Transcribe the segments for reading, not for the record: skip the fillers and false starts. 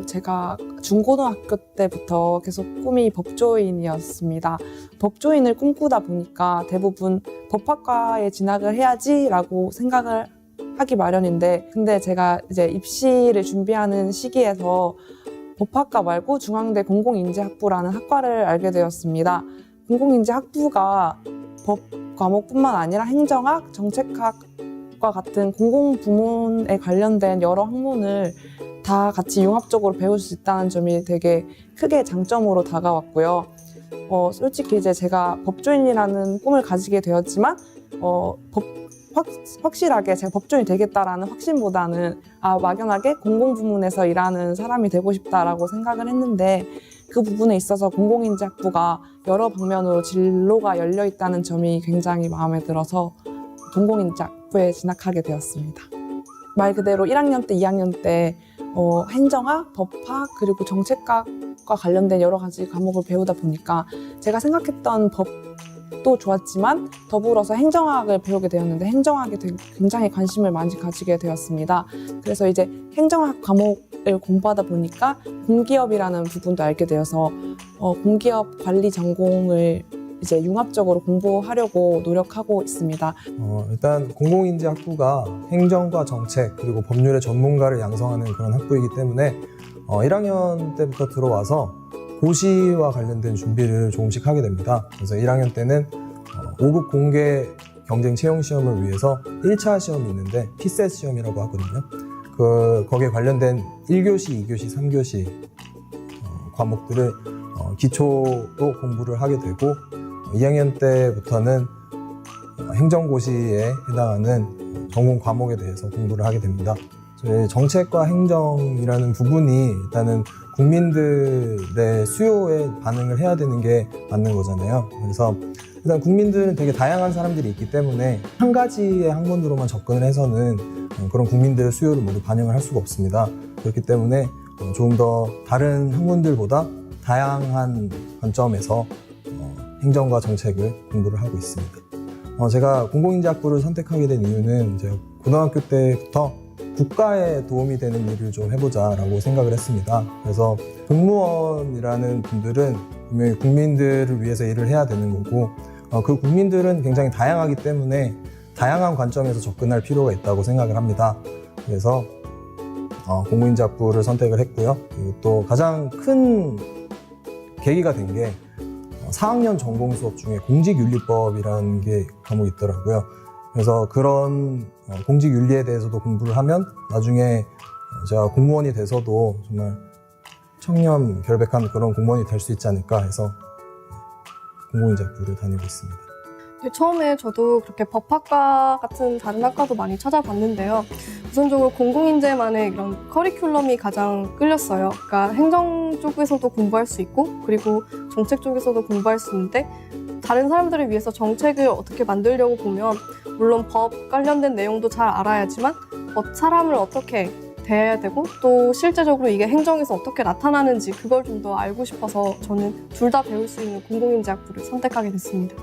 제가 중고등학교 때부터 계속 꿈이 법조인이었습니다. 법조인을 꿈꾸다 보니까 대부분 법학과에 진학을 해야지라고 생각을 하기 마련인데, 근데 제가 이제 입시를 준비하는 시기에서 법학과 말고 중앙대 공공인지학부라는 학과를 알게 되었습니다. 공공인지학부가 법 과목뿐만 아니라 행정학, 정책학과 같은 공공부문에 관련된 여러 학문을 다 같이 융합적으로 배울 수 있다는 점이 되게 크게 장점으로 다가왔고요. 솔직히 이제 제가 법조인이라는 꿈을 가지게 되었지만 확실하게 제가 법조인이 되겠다라는 확신보다는 막연하게 공공부문에서 일하는 사람이 되고 싶다라고 생각을 했는데, 그 부분에 있어서 공공인지학부가 여러 방면으로 진로가 열려 있다는 점이 굉장히 마음에 들어서 공공인지학부에 진학하게 되었습니다. 말 그대로 1학년 때, 2학년 때 행정학, 법학, 그리고 정책학과 관련된 여러 가지 과목을 배우다 보니까 제가 생각했던 법도 좋았지만 더불어서 행정학을 배우게 되었는데, 행정학에 굉장히 관심을 많이 가지게 되었습니다. 그래서 이제 행정학 과목을 공부하다 보니까 공기업이라는 부분도 알게 되어서 공기업 관리 전공을 이제 융합적으로 공부하려고 노력하고 있습니다. 일단 공공인지학부가 행정과 정책 그리고 법률의 전문가를 양성하는 그런 학부이기 때문에 1학년 때부터 들어와서 고시와 관련된 준비를 조금씩 하게 됩니다. 그래서 1학년 때는 5급 공개 경쟁 채용 시험을 위해서 1차 시험이 있는데 피셋 시험이라고 하거든요. 거기에 관련된 1교시, 2교시, 3교시 과목들을 기초로 공부를 하게 되고, 2학년 때부터는 행정고시에 해당하는 전공 과목에 대해서 공부를 하게 됩니다. 정책과 행정이라는 부분이 일단은 국민들의 수요에 반응을 해야 되는 게 맞는 거잖아요. 그래서 일단 국민들은 되게 다양한 사람들이 있기 때문에 한 가지의 학문으로만 접근을 해서는 그런 국민들의 수요를 모두 반영을 할 수가 없습니다. 그렇기 때문에 조금 더 다른 학문들보다 다양한 관점에서 행정과 정책을 공부를 하고 있습니다. 제가 공공인지학부를 선택하게 된 이유는 제가 고등학교 때부터 국가에 도움이 되는 일을 좀 해보자라고 생각을 했습니다. 그래서 공무원이라는 분들은 분명히 국민들을 위해서 일을 해야 되는 거고, 그 국민들은 굉장히 다양하기 때문에 다양한 관점에서 접근할 필요가 있다고 생각을 합니다. 그래서 공공인지학부를 선택을 했고요. 그리고 또 가장 큰 계기가 된 게 4학년 전공 수업 중에 공직윤리법이라는 게 과목이 있더라고요. 그래서 그런 공직윤리에 대해서도 공부를 하면 나중에 제가 공무원이 돼서도 정말 청렴결백한 그런 공무원이 될 수 있지 않을까 해서 공공인지학부를 다니고 있습니다. 처음에 저도 그렇게 법학과 같은 다른 학과도 많이 찾아봤는데요. 우선적으로 공공인재만의 이런 커리큘럼이 가장 끌렸어요. 그러니까 행정 쪽에서도 공부할 수 있고, 그리고 정책 쪽에서도 공부할 수 있는데, 다른 사람들을 위해서 정책을 어떻게 만들려고 보면 물론 법 관련된 내용도 잘 알아야지만 사람을 어떻게 대해야 되고, 또 실제적으로 이게 행정에서 어떻게 나타나는지 그걸 좀 더 알고 싶어서 저는 둘 다 배울 수 있는 공공인지학부를 선택하게 됐습니다.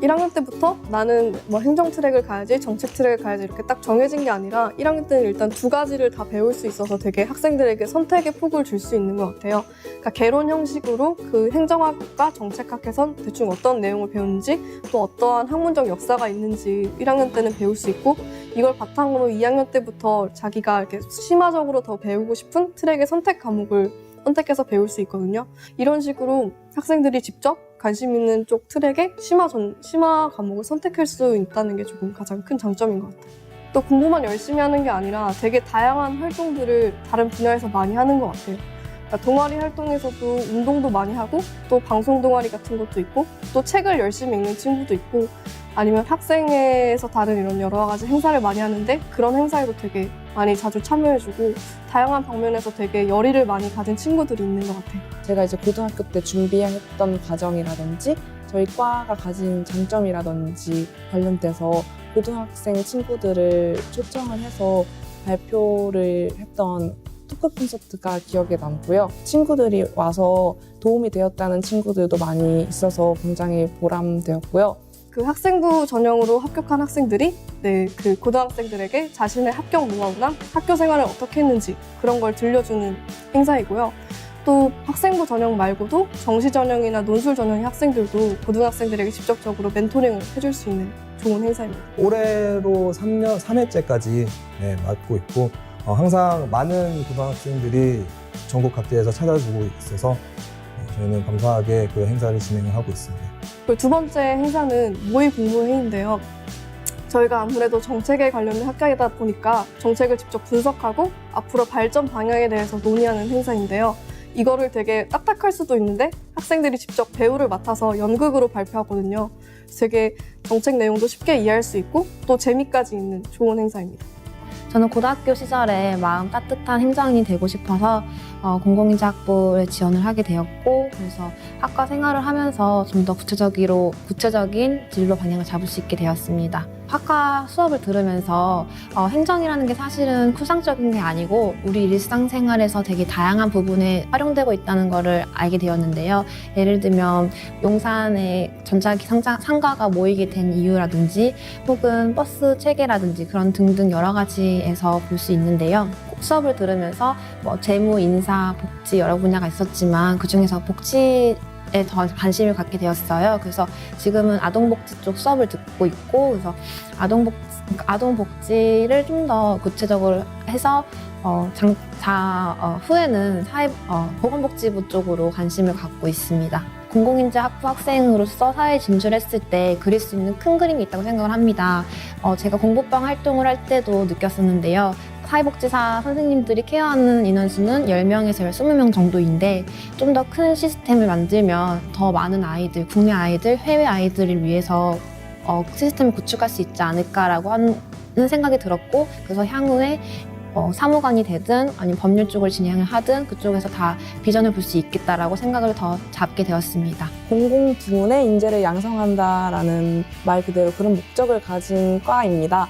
1학년 때부터 나는 행정 트랙을 가야지, 정책 트랙을 가야지 이렇게 딱 정해진 게 아니라 1학년 때는 일단 두 가지를 다 배울 수 있어서 되게 학생들에게 선택의 폭을 줄 수 있는 것 같아요. 그러니까 개론 형식으로 그 행정학과 정책학에선 대충 어떤 내용을 배우는지, 또 어떠한 학문적 역사가 있는지 1학년 때는 배울 수 있고, 이걸 바탕으로 2학년 때부터 자기가 이렇게 심화적으로 더 배우고 싶은 트랙의 선택 과목을 선택해서 배울 수 있거든요. 이런 식으로 학생들이 직접 관심 있는 쪽 트랙에 심화 과목을 선택할 수 있다는 게 조금 가장 큰 장점인 것 같아요. 또 공부만 열심히 하는 게 아니라 되게 다양한 활동들을 다른 분야에서 많이 하는 것 같아요. 그러니까 동아리 활동에서도 운동도 많이 하고, 또 방송 동아리 같은 것도 있고, 또 책을 열심히 읽는 친구도 있고, 아니면 학생회에서 다른 이런 여러 가지 행사를 많이 하는데 그런 행사에도 되게 많이 자주 참여해주고, 다양한 방면에서 되게 열의를 많이 가진 친구들이 있는 것 같아요. 제가 이제 고등학교 때 준비했던 과정이라든지 저희 과가 가진 장점이라든지 관련돼서 고등학생 친구들을 초청을 해서 발표를 했던 토크 콘서트가 기억에 남고요. 친구들이 와서 도움이 되었다는 친구들도 많이 있어서 굉장히 보람되었고요. 그 학생부 전형으로 합격한 학생들이 그 고등학생들에게 자신의 합격 노하우나 학교 생활을 어떻게 했는지 그런 걸 들려주는 행사이고요. 또 학생부 전형 말고도 정시 전형이나 논술 전형의 학생들도 고등학생들에게 직접적으로 멘토링을 해줄 수 있는 좋은 행사입니다. 올해로 3회째까지 맡고 있고 항상 많은 고등학생들이 전국 각지에서 찾아주고 있어서 저희는 감사하게 그 행사를 진행을 하고 있습니다. 그리고 두 번째 행사는 모의 공모회의인데요. 저희가 아무래도 정책에 관련된 학과이다 보니까 정책을 직접 분석하고 앞으로 발전 방향에 대해서 논의하는 행사인데요. 이거를 되게 딱딱할 수도 있는데 학생들이 직접 배우를 맡아서 연극으로 발표하거든요. 되게 정책 내용도 쉽게 이해할 수 있고 또 재미까지 있는 좋은 행사입니다. 저는 고등학교 시절에 마음 따뜻한 행정인이 되고 싶어서 공공인재학부에 지원을 하게 되었고, 그래서 학과 생활을 하면서 좀 더 구체적인 진로 방향을 잡을 수 있게 되었습니다. 학과 수업을 들으면서 행정이라는 게 사실은 쿠상적인 게 아니고 우리 일상생활에서 되게 다양한 부분에 활용되고 있다는 것을 알게 되었는데요. 예를 들면 용산에 전자기 상가가 모이게 된 이유라든지 혹은 버스 체계라든지 그런 등등 여러 가지에서 볼 수 있는데요. 수업을 들으면서 재무, 인사, 복지 여러 분야가 있었지만 그중에서 복지에 더 관심을 갖게 되었어요. 그래서 지금은 아동복지 쪽 수업을 듣고 있고, 그래서 아동복지를 좀 더 구체적으로 해서 후에는 보건복지부 쪽으로 관심을 갖고 있습니다. 공공인재 학부 학생으로서 사회에 진출했을 때 그릴 수 있는 큰 그림이 있다고 생각을 합니다. 제가 공부방 활동을 할 때도 느꼈었는데요. 사회복지사 선생님들이 케어하는 인원수는 10명에서 20명 정도인데 좀 더 큰 시스템을 만들면 더 많은 아이들, 국내 아이들, 해외 아이들을 위해서 시스템을 구축할 수 있지 않을까라고 하는 생각이 들었고, 그래서 향후에 사무관이 되든 아니면 법률 쪽을 진행을 하든 그쪽에서 다 비전을 볼 수 있겠다라고 생각을 더 잡게 되었습니다. 공공부문의 인재를 양성한다라는 말 그대로 그런 목적을 가진 과입니다.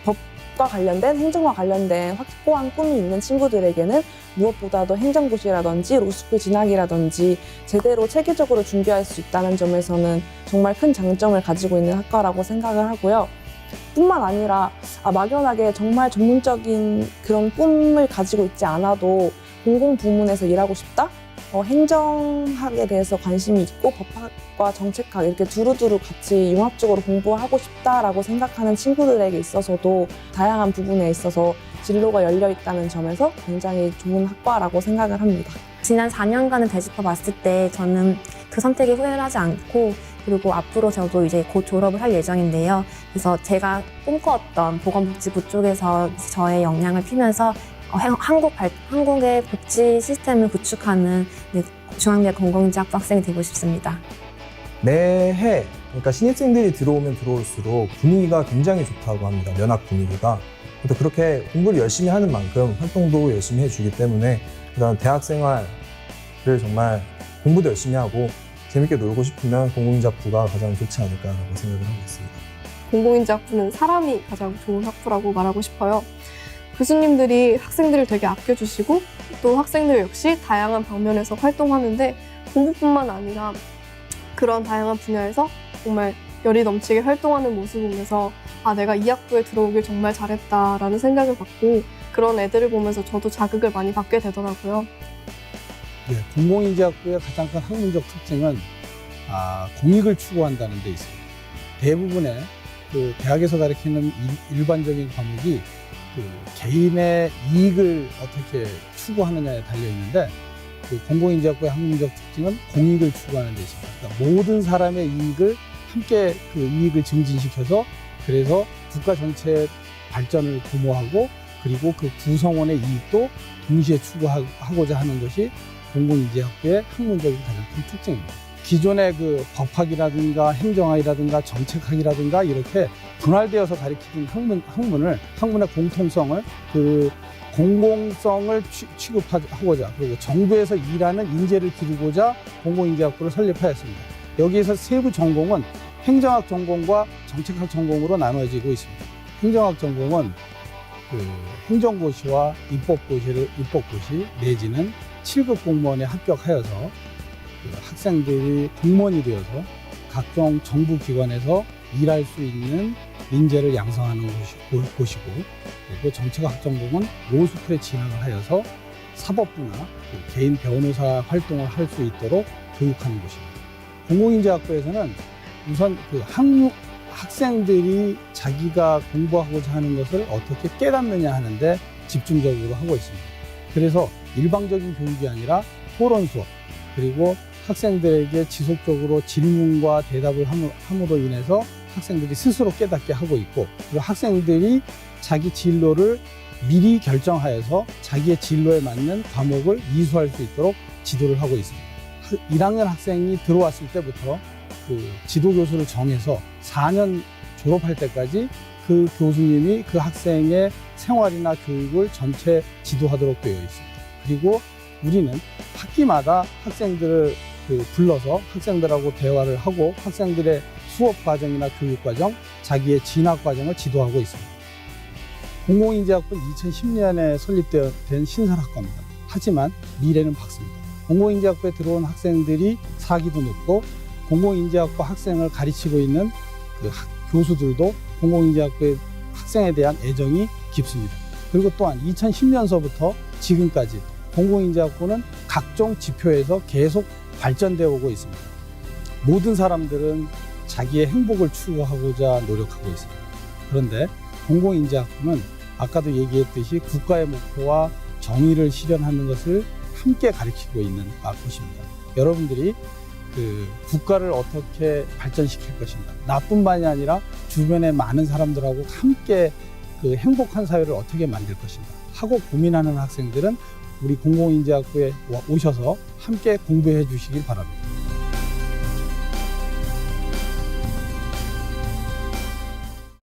법과 관련된, 행정과 관련된 확고한 꿈이 있는 친구들에게는 무엇보다도 행정고시라든지 로스쿨 진학이라든지 제대로 체계적으로 준비할 수 있다는 점에서는 정말 큰 장점을 가지고 있는 학과라고 생각을 하고요. 뿐만 아니라 막연하게 정말 전문적인 그런 꿈을 가지고 있지 않아도 공공부문에서 일하고 싶다? 행정학에 대해서 관심이 있고 법학과 정책학 이렇게 두루두루 같이 융합적으로 공부하고 싶다라고 생각하는 친구들에게 있어서도 다양한 부분에 있어서 진로가 열려 있다는 점에서 굉장히 좋은 학과라고 생각을 합니다. 지난 4년간을 되짚어 봤을 때 저는 그 선택에 후회를 하지 않고, 그리고 앞으로 저도 이제 곧 졸업을 할 예정인데요. 그래서 제가 꿈꿔왔던 보건복지부 쪽에서 저의 역량을 피면서 한국의 복지 시스템을 구축하는 중앙대학 공공인재학부 학생이 되고 싶습니다. 매해 그러니까 신입생들이 들어오면 들어올수록 분위기가 굉장히 좋다고 합니다. 면학 분위기가. 또 그렇게 공부를 열심히 하는 만큼 활동도 열심히 해주기 때문에 그다음 대학 생활을 정말 공부도 열심히 하고 재밌게 놀고 싶으면 공공인재학부가 가장 좋지 않을까라고 생각을 하고 있습니다. 공공인재학부는 사람이 가장 좋은 학부라고 말하고 싶어요. 교수님들이 학생들을 되게 아껴주시고 또 학생들 역시 다양한 방면에서 활동하는데 공부뿐만 아니라 그런 다양한 분야에서 정말 열이 넘치게 활동하는 모습을 보면서 내가 이 학부에 들어오길 정말 잘했다라는 생각을 받고 그런 애들을 보면서 저도 자극을 많이 받게 되더라고요. 네, 공공인재학부의 가장 큰 학문적 특징은 공익을 추구한다는 데 있습니다. 대부분의 그 대학에서 가르치는 일반적인 과목이 그 개인의 이익을 어떻게 추구하느냐에 달려 있는데 그 공공인재학부의 학문적 특징은 공익을 추구하는 데 있습니다. 그러니까 모든 사람의 이익을 함께 그 이익을 증진시켜서 그래서 국가 전체의 발전을 도모하고 그리고 그 구성원의 이익도 동시에 추구하고자 하는 것이 공공인재학부의 학문적인 가장 큰 특징입니다. 기존의 그 법학이라든가 행정학이라든가 정책학이라든가 이렇게 분할되어서 가르치는 학문의 공통성을 그 공공성을 취급하고자 그리고 정부에서 일하는 인재를 기르고자 공공인재학부를 설립하였습니다. 여기에서 세부 전공은 행정학 전공과 정책학 전공으로 나눠지고 있습니다. 행정학 전공은 그 행정고시와 입법고시 내지는 7급 공무원에 합격하여서 그 학생들이 공무원이 되어서 각종 정부 기관에서 일할 수 있는 인재를 양성하는 곳이고, 그리고 정책학전공은 로스쿨에 진학을 하여서 사법부나 개인 변호사 활동을 할 수 있도록 교육하는 곳입니다. 공공인재학부에서는 우선 학생들이 자기가 공부하고자 하는 것을 어떻게 깨닫느냐 하는데 집중적으로 하고 있습니다. 그래서 일방적인 교육이 아니라 토론 수업, 그리고 학생들에게 지속적으로 질문과 대답을 함으로 인해서 학생들이 스스로 깨닫게 하고 있고, 그리고 학생들이 자기 진로를 미리 결정하여서 자기의 진로에 맞는 과목을 이수할 수 있도록 지도를 하고 있습니다. 1학년 학생이 들어왔을 때부터 지도교수를 정해서 4년 졸업할 때까지 그 교수님이 그 학생의 생활이나 교육을 전체 지도하도록 되어 있습니다. 그리고 우리는 학기마다 학생들을 불러서 학생들하고 대화를 하고 학생들의 수업 과정이나 교육 과정, 자기의 진학 과정을 지도하고 있습니다. 공공인재학부는 2010년에 설립된 신설학과입니다. 하지만 미래는 밝습니다. 공공인재학부에 들어온 학생들이 사기도 높고, 공공인재학과 학생을 가르치고 있는 교수들도 공공인재학부의 학생에 대한 애정이 깊습니다. 그리고 또한 2010년서부터 지금까지 공공인재학부는 각종 지표에서 계속 발전되어 오고 있습니다. 모든 사람들은 자기의 행복을 추구하고자 노력하고 있습니다. 그런데 공공인재학부는 아까도 얘기했듯이 국가의 목표와 정의를 실현하는 것을 함께 가르치고 있는 곳입니다. 여러분들이 국가를 어떻게 발전시킬 것인가, 나뿐만이 아니라 주변의 많은 사람들하고 함께 행복한 사회를 어떻게 만들 것인가 하고 고민하는 학생들은 우리 공공인재학부에 오셔서 함께 공부해 주시길 바랍니다.